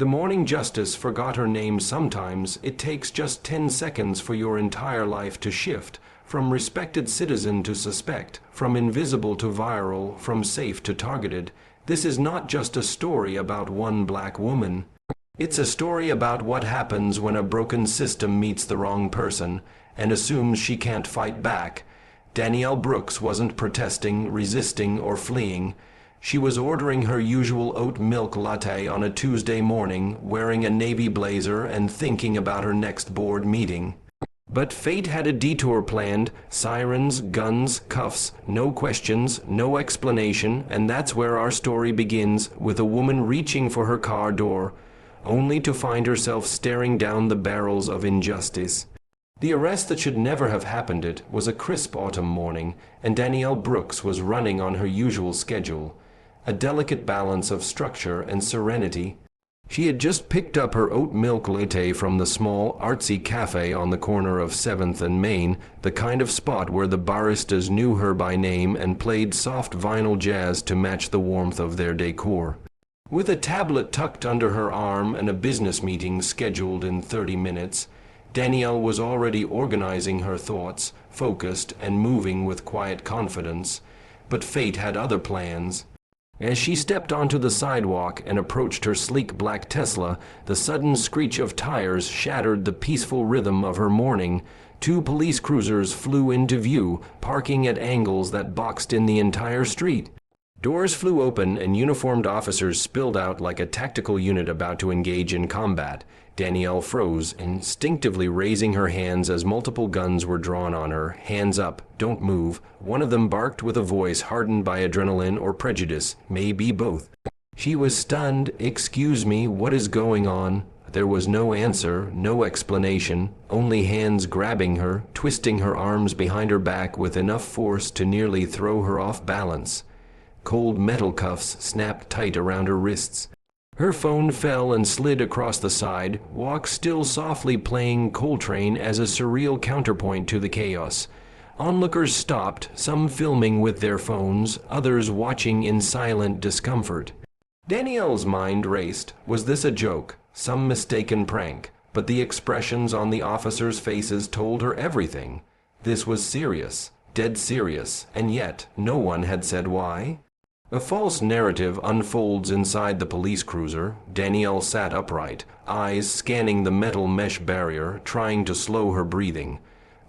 The morning justice forgot her name sometimes. It takes just 10 seconds for your entire life to shift, from respected citizen to suspect, from invisible to viral, from safe to targeted. This is not just a story about one black woman. It's a story about what happens when a broken system meets the wrong person and assumes she can't fight back. Danielle Brooks wasn't protesting, resisting, or fleeing. She was ordering her usual oat milk latte on a Tuesday morning, wearing a navy blazer and thinking about her next board meeting. But fate had a detour planned: sirens, guns, cuffs, no questions, no explanation, and that's where our story begins, with a woman reaching for her car door, only to find herself staring down the barrels of injustice. The arrest that should never have happened it was a crisp autumn morning, and Danielle Brooks was running on her usual schedule, a delicate balance of structure and serenity. She had just picked up her oat milk latte from the small, artsy cafe on the corner of 7th and Main, the kind of spot where the baristas knew her by name and played soft vinyl jazz to match the warmth of their decor. With a tablet tucked under her arm and a business meeting scheduled in 30 minutes, Danielle was already organizing her thoughts, focused and moving with quiet confidence. But fate had other plans. As she stepped onto the sidewalk and approached her sleek black Tesla, the sudden screech of tires shattered the peaceful rhythm of her morning. 2 police cruisers flew into view, parking at angles that boxed in the entire street. Doors flew open and uniformed officers spilled out like a tactical unit about to engage in combat. Danielle froze, instinctively raising her hands as multiple guns were drawn on her. Hands up, don't move. One of them barked with a voice hardened by adrenaline or prejudice, maybe both. She was stunned. Excuse me, what is going on? There was no answer, no explanation, only hands grabbing her, twisting her arms behind her back with enough force to nearly throw her off balance. Cold metal cuffs snapped tight around her wrists. Her phone fell and slid across the side, walk still softly playing Coltrane as a surreal counterpoint to the chaos. Onlookers stopped, some filming with their phones, others watching in silent discomfort. Danielle's mind raced. Was this a joke? Some mistaken prank? But the expressions on the officers' faces told her everything. This was serious, dead serious, and yet no one had said why. A false narrative unfolds inside the police cruiser. Danielle sat upright, eyes scanning the metal mesh barrier, trying to slow her breathing.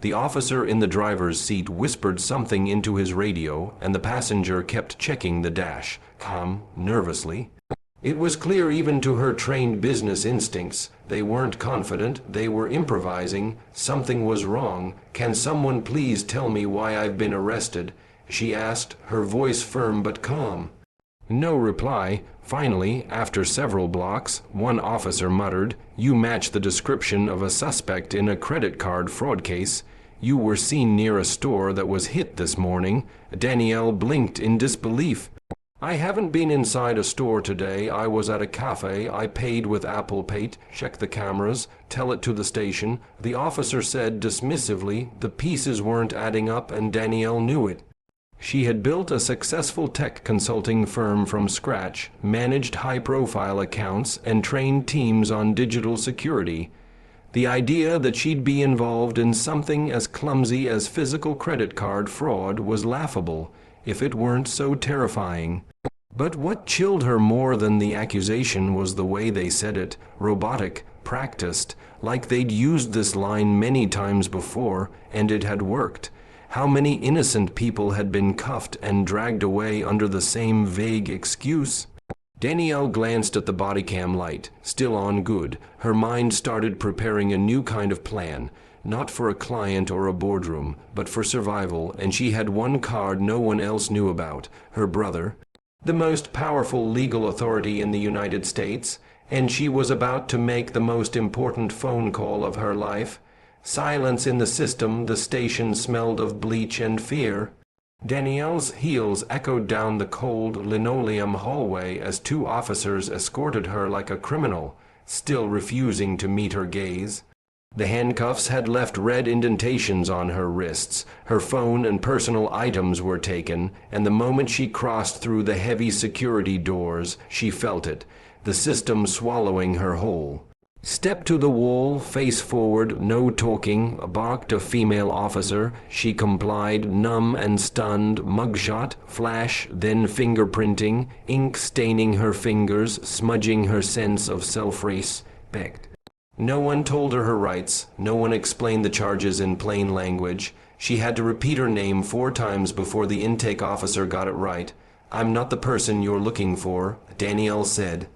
The officer in the driver's seat whispered something into his radio, and the passenger kept checking the dash, nervously. It was clear even to her trained business instincts. They weren't confident, they were improvising. Something was wrong. Can someone please tell me why I've been arrested? She asked, her voice firm but calm. No reply. Finally, after several blocks, one officer muttered, "You match the description of a suspect in a credit card fraud case. You were seen near a store that was hit this morning." Danielle blinked in disbelief. "I haven't been inside a store today. I was at a cafe. I paid with Apple Pay. Check the cameras. Tell it to the station." The officer said dismissively. The pieces weren't adding up, and Danielle knew it. She had built a successful tech consulting firm from scratch, managed high-profile accounts, and trained teams on digital security. The idea that she'd be involved in something as clumsy as physical credit card fraud was laughable, if it weren't so terrifying. But what chilled her more than the accusation was the way they said it, robotic, practiced, like they'd used this line many times before, and it had worked. How many innocent people had been cuffed and dragged away under the same vague excuse? Danielle glanced at the body cam light, still on good. Her mind started preparing a new kind of plan, not for a client or a boardroom, but for survival, and she had one card no one else knew about: her brother, the most powerful legal authority in the United States, and she was about to make the most important phone call of her life. Silence in the system. The station smelled of bleach and fear. Danielle's heels echoed down the cold linoleum hallway as 2 officers escorted her like a criminal, still refusing to meet her gaze. The handcuffs had left red indentations on her wrists. Her phone and personal items were taken, and the moment she crossed through the heavy security doors, she felt it. the system swallowing her whole. "Step to the wall, face forward, no talking," barked a female officer. She complied, numb and stunned. Mugshot, flash, then fingerprinting, ink staining her fingers, smudging her sense of self-respect. No one told her rights. No one explained the charges in plain language. She had to repeat her name 4 times before the intake officer got it right. "I'm not the person you're looking for," Danielle said.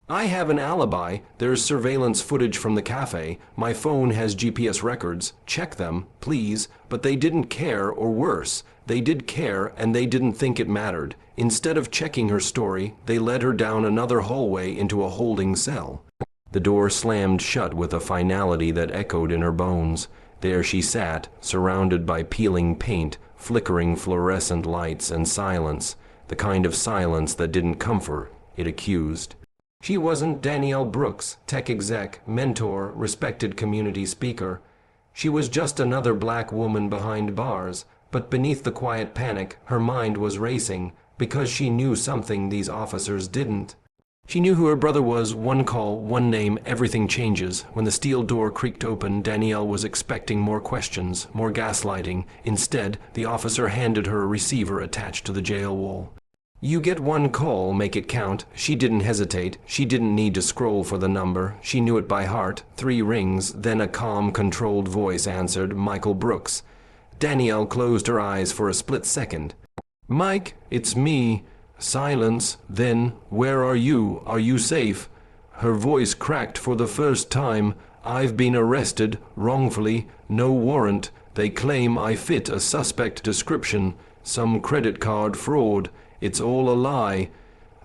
"I have an alibi. There's surveillance footage from the cafe. My phone has GPS records. Check them, please." But they didn't care, or worse, they did care and they didn't think it mattered. Instead of checking her story, they led her down another hallway into a holding cell. The door slammed shut with a finality that echoed in her bones. There she sat, surrounded by peeling paint, flickering fluorescent lights, and silence. The kind of silence that didn't comfort, it accused. She wasn't Danielle Brooks, tech exec, mentor, respected community speaker. She was just another black woman behind bars, but beneath the quiet panic, her mind was racing, because she knew something these officers didn't. She knew who her brother was. One call, one name, everything changes. When the steel door creaked open, Danielle was expecting more questions, more gaslighting. Instead, the officer handed her a receiver attached to the jail wall. "You get 1 call, make it count." She didn't hesitate. She didn't need to scroll for the number. She knew it by heart. 3 rings, then a calm, controlled voice answered, "Michael Brooks." Danielle closed her eyes for a split second. "Mike, it's me." Silence. Then, "Where are you? Are you safe?" Her voice cracked for the first time. "I've been arrested, wrongfully, no warrant. They claim I fit a suspect description, some credit card fraud. It's all a lie."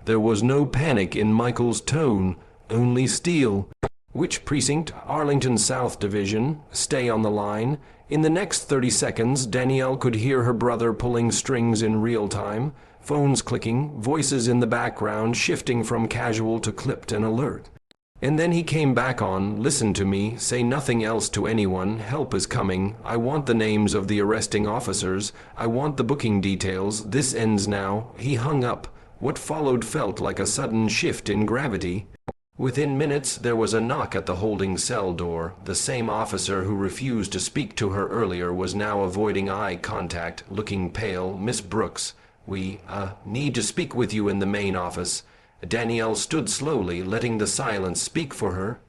There was no panic in Michael's tone, only steel. "Which precinct?" "Arlington South Division." "Stay on the line." In the next 30 seconds, Danielle could hear her brother pulling strings in real time. Phones clicking, voices in the background shifting from casual to clipped and alert. And then he came back on. "Listen to me. Say nothing else to anyone. Help is coming. I want the names of the arresting officers. I want the booking details. This ends now." He hung up. What followed felt like a sudden shift in gravity. Within minutes, there was a knock at the holding cell door. The same officer who refused to speak to her earlier was now avoiding eye contact, looking pale. "Miss Brooks, we need to speak with you in the main office." Danielle stood slowly, letting the silence speak for her.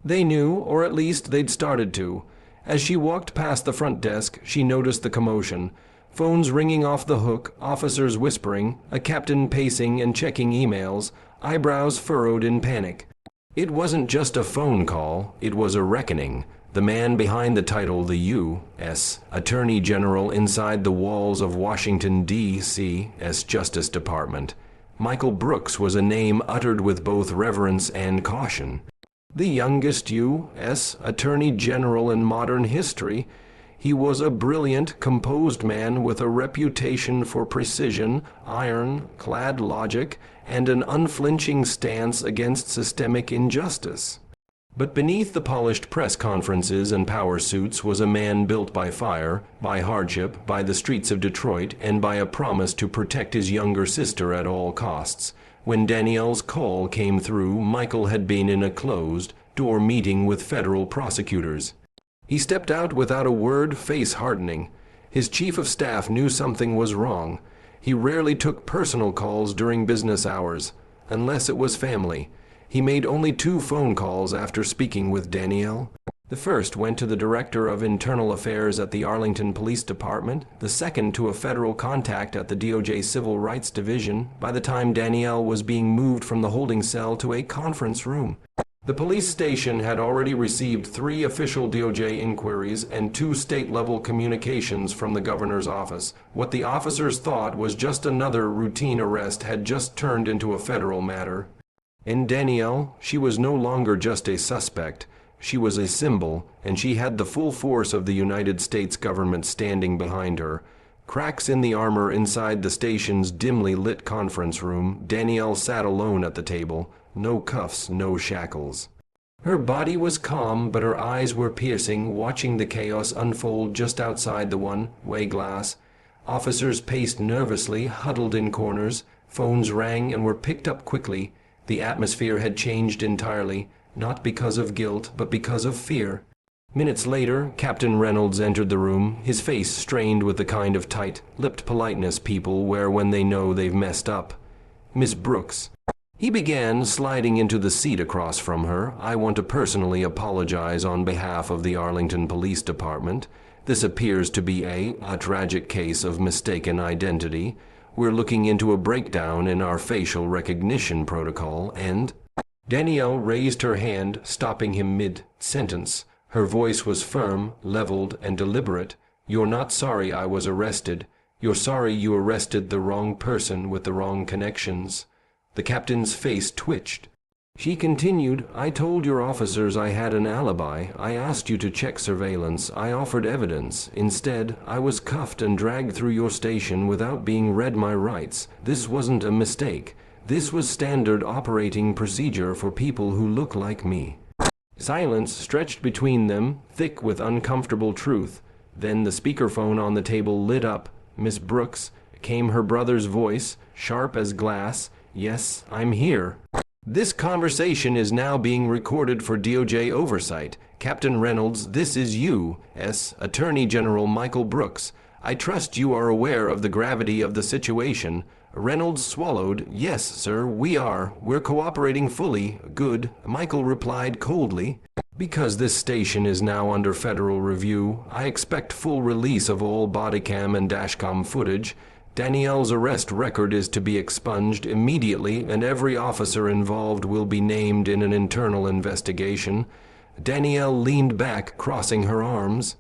They knew, or at least they'd started to. As she walked past the front desk, she noticed the commotion. Phones ringing off the hook, officers whispering, a captain pacing and checking emails, eyebrows furrowed in panic. It wasn't just a phone call, it was a reckoning. The man behind the title, the U.S. Attorney General inside the walls of Washington, D.C.'s Justice Department. Michael Brooks was a name uttered with both reverence and caution. The youngest U.S. Attorney General in modern history. He was a brilliant, composed man with a reputation for precision, iron-clad logic, and an unflinching stance against systemic injustice. But beneath the polished press conferences and power suits was a man built by fire, by hardship, by the streets of Detroit, and by a promise to protect his younger sister at all costs. When Danielle's call came through, Michael had been in a closed-door meeting with federal prosecutors. He stepped out without a word, face hardening. His chief of staff knew something was wrong. He rarely took personal calls during business hours, unless it was family. He made only 2 phone calls after speaking with Danielle. The first went to the Director of Internal Affairs at the Arlington Police Department, the second to a federal contact at the DOJ Civil Rights Division, by the time Danielle was being moved from the holding cell to a conference room. The police station had already received 3 official DOJ inquiries and 2 state-level communications from the governor's office. What the officers thought was just another routine arrest had just turned into a federal matter. In Danielle, she was no longer just a suspect. She was a symbol, and she had the full force of the United States government standing behind her. Cracks in the armor inside the station's dimly lit conference room, Danielle sat alone at the table. No cuffs, no shackles. Her body was calm, but her eyes were piercing, watching the chaos unfold just outside the one-way glass. Officers paced nervously, huddled in corners. Phones rang and were picked up quickly. The atmosphere had changed entirely, not because of guilt, but because of fear. Minutes later, Captain Reynolds entered the room, his face strained with the kind of tight-lipped politeness people wear when they know they've messed up. "Miss Brooks," he began, sliding into the seat across from her, "I want to personally apologize on behalf of the Arlington Police Department. This appears to be a tragic case of mistaken identity. We're looking into a breakdown in our facial recognition protocol, and—" Danielle raised her hand, stopping him mid-sentence. Her voice was firm, leveled, and deliberate. "You're not sorry I was arrested. You're sorry you arrested the wrong person with the wrong connections." The captain's face twitched. She continued, "I told your officers I had an alibi. I asked you to check surveillance. I offered evidence. Instead, I was cuffed and dragged through your station without being read my rights. This wasn't a mistake. This was standard operating procedure for people who look like me." Silence stretched between them, thick with uncomfortable truth. Then the speakerphone on the table lit up. "Miss Brooks," came her brother's voice, sharp as glass. "Yes, I'm here. This conversation is now being recorded for DOJ oversight. Captain Reynolds, this is U.S. Attorney General Michael Brooks. I trust you are aware of the gravity of the situation." Reynolds swallowed. "Yes, sir, we are. We're cooperating fully." "Good," Michael replied coldly. "Because this station is now under federal review, I expect full release of all bodycam and dashcam footage. Danielle's arrest record is to be expunged immediately, and every officer involved will be named in an internal investigation." Danielle leaned back, crossing her arms.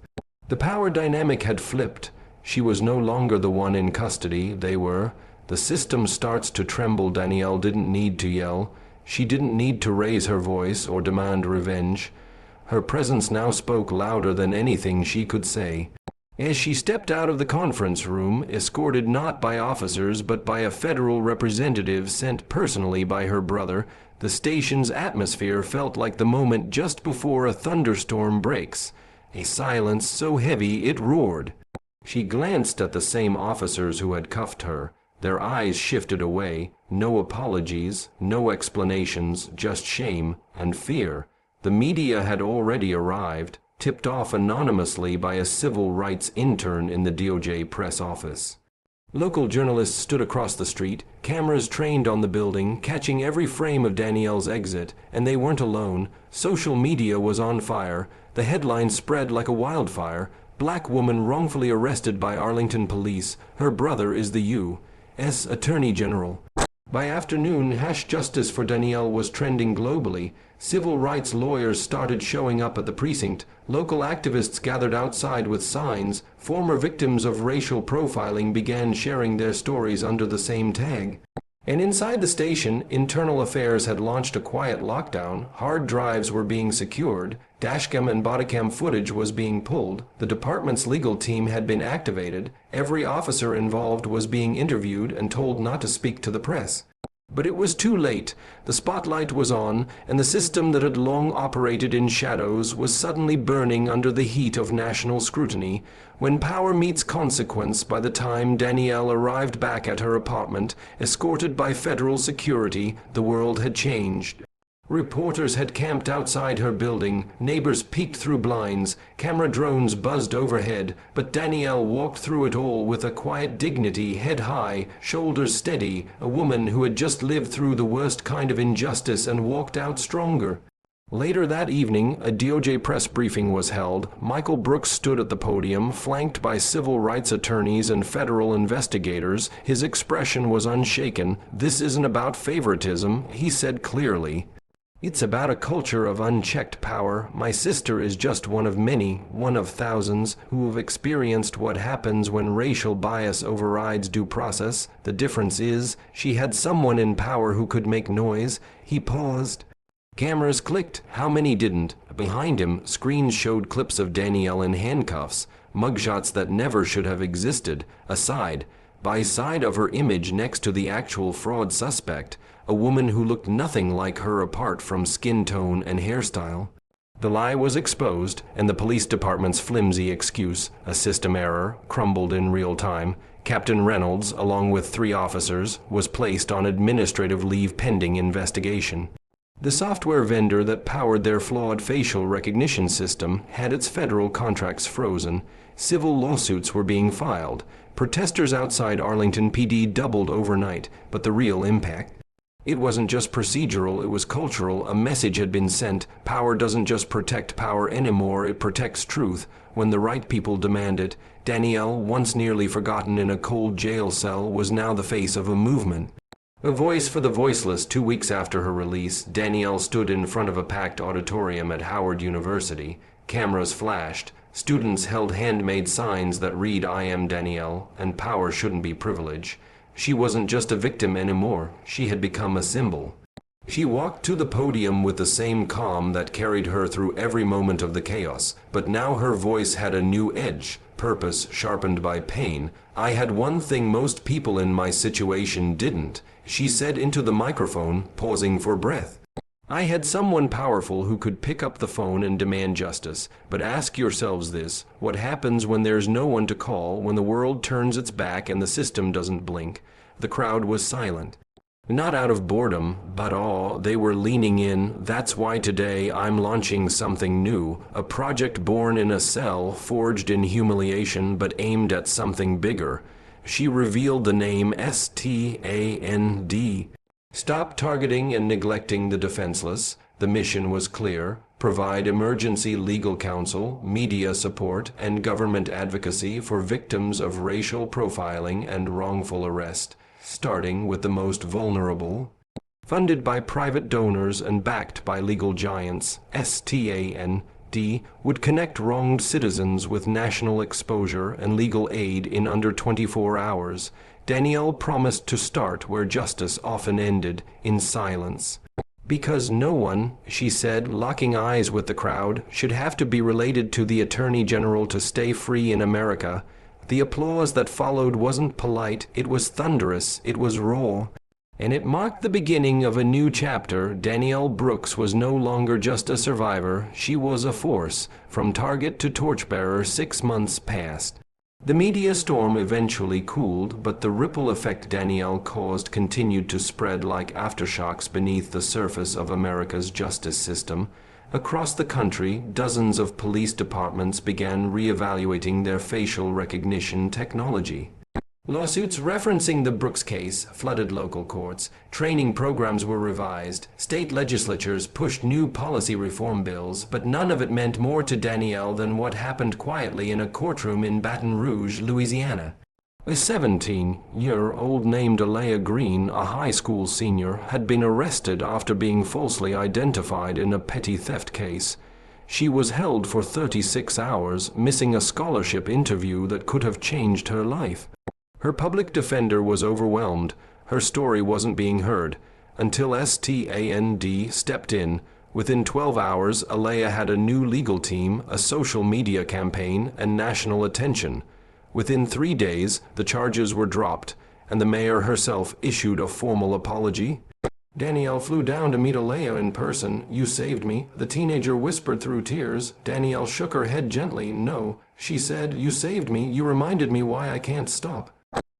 The power dynamic had flipped. She was no longer the one in custody. They were. "The system starts to tremble." Danielle didn't need to yell. She didn't need to raise her voice or demand revenge. Her presence now spoke louder than anything she could say. As she stepped out of the conference room, escorted not by officers but by a federal representative sent personally by her brother, the station's atmosphere felt like the moment just before a thunderstorm breaks, a silence so heavy it roared. She glanced at the same officers who had cuffed her. Their eyes shifted away. No apologies, no explanations, just shame and fear. The media had already arrived, tipped off anonymously by a civil rights intern in the DOJ press office. Local journalists stood across the street, cameras trained on the building, catching every frame of Danielle's exit, and they weren't alone. Social media was on fire. The headlines spread like a wildfire. "Black woman wrongfully arrested by Arlington police. Her brother is the U.S. Attorney General." By afternoon, #Justice for Danielle was trending globally. Civil rights lawyers started showing up at the precinct. Local activists gathered outside with signs. Former victims of racial profiling began sharing their stories under the same tag. And inside the station, internal affairs had launched a quiet lockdown. Hard drives were being secured. Dashcam and bodycam footage was being pulled. The department's legal team had been activated. Every officer involved was being interviewed and told not to speak to the press. But it was too late. The spotlight was on, and the system that had long operated in shadows was suddenly burning under the heat of national scrutiny. When power meets consequence, by the time Danielle arrived back at her apartment, escorted by federal security, the world had changed. Reporters had camped outside her building, neighbors peeked through blinds, camera drones buzzed overhead, but Danielle walked through it all with a quiet dignity, head high, shoulders steady, a woman who had just lived through the worst kind of injustice and walked out stronger. Later that evening, a DOJ press briefing was held. Michael Brooks stood at the podium, flanked by civil rights attorneys and federal investigators. His expression was unshaken. "This isn't about favoritism," he said clearly. "It's about a culture of unchecked power. My sister is just one of many, one of thousands, who have experienced what happens when racial bias overrides due process. The difference is, she had someone in power who could make noise." He paused. Cameras clicked. How many didn't? Behind him, screens showed clips of Danielle in handcuffs, mugshots that never should have existed. Aside, by side of her image next to the actual fraud suspect, a woman who looked nothing like her apart from skin tone and hairstyle. The lie was exposed, and the police department's flimsy excuse, a system error, crumbled in real time. Captain Reynolds, along with 3 officers, was placed on administrative leave pending investigation. The software vendor that powered their flawed facial recognition system had its federal contracts frozen. Civil lawsuits were being filed. Protesters outside Arlington PD doubled overnight, but the real impact? It wasn't just procedural, it was cultural. A message had been sent. Power doesn't just protect power anymore, it protects truth. When the right people demand it, Danielle, once nearly forgotten in a cold jail cell, was now the face of a movement. A voice for the voiceless. 2 weeks after her release, Danielle stood in front of a packed auditorium at Howard University. Cameras flashed. Students held handmade signs that read, "I am Danielle," and power shouldn't be privilege. She wasn't just a victim anymore. She had become a symbol. She walked to the podium with the same calm that carried her through every moment of the chaos, but now her voice had a new edge, purpose sharpened by pain. "I had one thing most people in my situation didn't," she said into the microphone, pausing for breath. "I had someone powerful who could pick up the phone and demand justice. But ask yourselves this: what happens when there's no one to call, when the world turns its back and the system doesn't blink?" The crowd was silent. Not out of boredom, but awe. They were leaning in. That's why today I'm launching something new. A project born in a cell, forged in humiliation, but aimed at something bigger. She revealed the name STAND. Stop targeting and neglecting the defenseless. The mission was clear: provide emergency legal counsel, media support, and government advocacy for victims of racial profiling and wrongful arrest, starting with the most vulnerable. Funded by private donors and backed by legal giants, STAND would connect wronged citizens with national exposure and legal aid in under 24 hours. Danielle promised to start where justice often ended, in silence. "Because no one," she said, locking eyes with the crowd, "should have to be related to the Attorney General to stay free in America." The applause that followed wasn't polite, it was thunderous, it was raw. And it marked the beginning of a new chapter. Danielle Brooks was no longer just a survivor, she was a force. From target to torchbearer, 6 months passed. The media storm eventually cooled, but the ripple effect Danielle caused continued to spread like aftershocks beneath the surface of America's justice system. Across the country, dozens of police departments began reevaluating their facial recognition technology. Lawsuits referencing the Brooks case flooded local courts. Training programs were revised. State legislatures pushed new policy reform bills, but none of it meant more to Danielle than what happened quietly in a courtroom in Baton Rouge, Louisiana. A 17-year-old named Alea Green, a high school senior, had been arrested after being falsely identified in a petty theft case. She was held for 36 hours, missing a scholarship interview that could have changed her life. Her public defender was overwhelmed. Her story wasn't being heard, until STAND stepped in. Within 12 hours, Alea had a new legal team, a social media campaign, and national attention. Within 3 days, the charges were dropped, and the mayor herself issued a formal apology. Danielle flew down to meet Alea in person. "You saved me," the teenager whispered through tears. Danielle shook her head gently. "No," she said, "you saved me. You reminded me why I can't stop."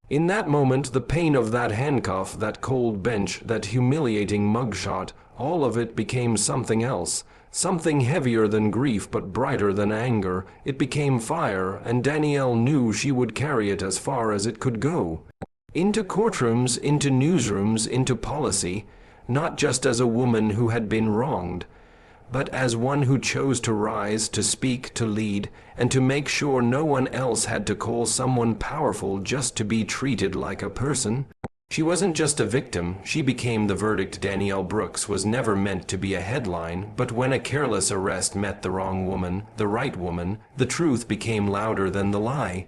In that moment, the pain of that handcuff, that cold bench, that humiliating mugshot, all of it became something else. Something heavier than grief, but brighter than anger. It became fire, and Danielle knew she would carry it as far as it could go. Into courtrooms, into newsrooms, into policy. Not just as a woman who had been wronged, but as one who chose to rise, to speak, to lead, and to make sure no one else had to call someone powerful just to be treated like a person. She wasn't just a victim, she became the verdict. Danielle Brooks was never meant to be a headline, but when a careless arrest met the wrong woman, the right woman, the truth became louder than the lie.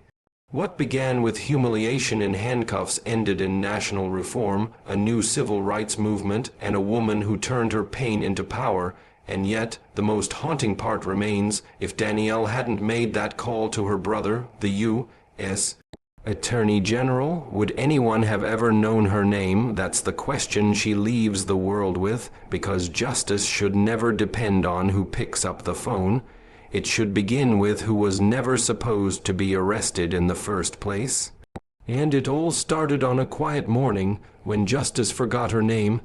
What began with humiliation in handcuffs ended in national reform, a new civil rights movement, and a woman who turned her pain into power. And yet, the most haunting part remains: if Danielle hadn't made that call to her brother, the U.S., Attorney General, would anyone have ever known her name? That's the question she leaves the world with, because justice should never depend on who picks up the phone. It should begin with who was never supposed to be arrested in the first place. And it all started on a quiet morning when Justice forgot her name.